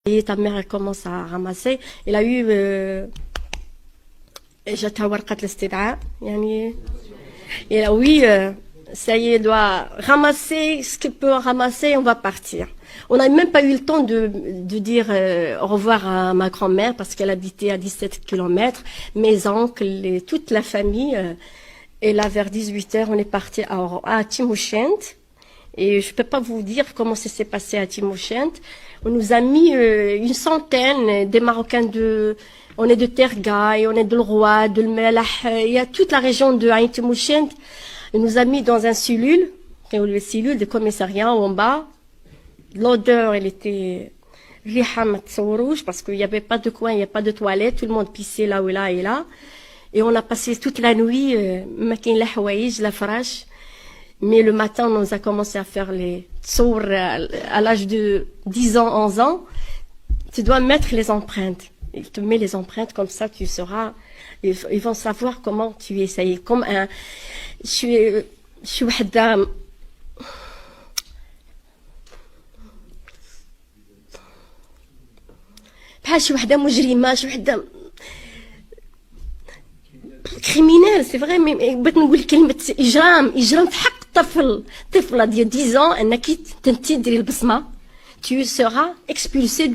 Et ta mère, elle commence à ramasser. Elle a eu جاتها ورقة الاستدعاء يعني. Et là, oui, ça y est, elle doit ramasser ce qu'elle peut ramasser, on va partir. On n'a même pas eu le temps de dire au revoir à ma grand-mère parce qu'elle habitait à 17 km, mes oncles, et toute la famille. Et là, vers 18h, on est parti à Timoshent. Et je ne peux pas vous dire comment ça s'est passé à Timoshent. On nous a mis une centaine des Marocains on est de Tergaï, on est de Roi, de Melah, il y a toute la région de Aïn Timoshent. On nous a mis dans un cellule, le cellule de commissariat en bas. L'odeur, elle était rouge parce qu'il n'y avait pas de coin, il n'y a pas de toilette, tout le monde pissait là ou là et là. Et on a passé toute la nuit, la fraîche. Mais le matin, on nous a commencé à faire les tsour à l'âge de 10 ans, 11 ans. Tu dois mettre les empreintes. Il te met les empreintes, comme ça tu sauras. Ils vont savoir comment tu es. Ça y est, comme un... Je suis وحدة بحال شي وحدة مجرمة شي وحدة كريمينال سي فري مي بغيت نقول كلمة إجرام في حق طفلة ديال 10 ans أنك تديري البصمة. Tu seras expulsé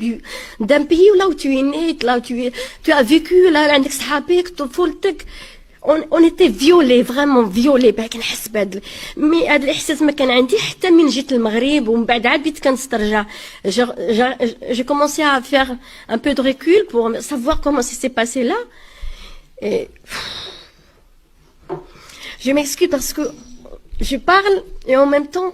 d'un pays là où tu es né, là où tu as vécu, là عندك صحابك طفولتك. On était violés, vraiment violés. كنحس بهاد مي هاد الإحساس ما كان عندي حتى من جيت المغرب ومن بعد عاد بديت كنسترجع. J'ai commencé à faire un peu de recul pour savoir comment ça s'est passé là. Et je m'excuse parce que je parle et en même temps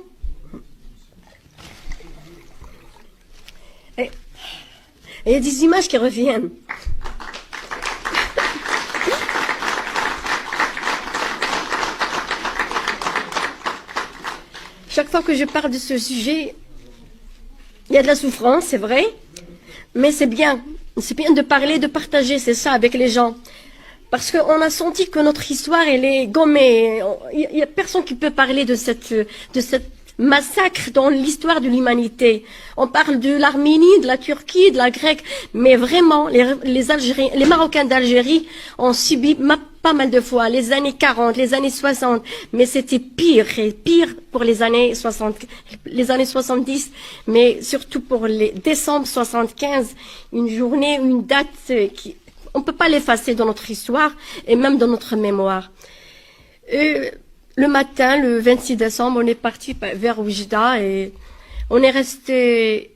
il y a des images qui reviennent. Chaque fois que je parle de ce sujet, il y a de la souffrance, c'est vrai, mais c'est bien de parler, de partager, c'est ça, avec les gens. Parce qu'on a senti que notre histoire, elle est gommée. Il n'y a personne qui peut parler de cette massacre dans l'histoire de l'humanité. On parle de l'Arménie, de la Turquie, de la Grèce, mais vraiment, les Algériens, les Marocains d'Algérie ont subi pas mal de fois, les années 40, les années 60, mais c'était pire pour les années 60, les années 70, mais surtout pour les décembre 75, une journée, une date qui, on ne peut pas l'effacer dans notre histoire et même dans notre mémoire. Le matin, le 26 décembre, on est parti vers Oujda et on est resté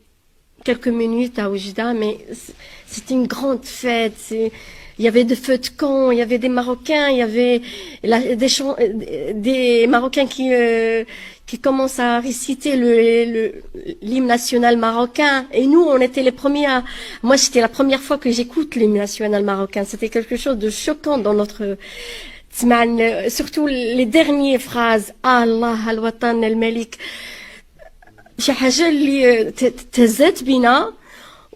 quelques minutes à Oujda, mais c'était une grande fête. Il y avait des feux de camp, il y avait des Marocains, il y avait des Marocains qui commencent à réciter l'hymne national marocain. Et nous, on était les premiers à... Moi, c'était la première fois que j'écoute l'hymne national marocain. C'était quelque chose de choquant dans notre... surtout les dernières phrases. Allah, al-Watan, al-Malik. شي حاجة اللي تهزت بينا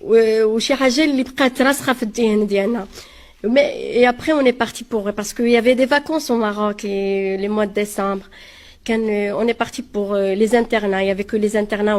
وشي حاجة اللي بقات راسخة في الذهن ديالنا. Et après, on est parti parce qu'il y avait des vacances au Maroc et les mois de décembre. On est parti pour les internats. Il y avait que les internats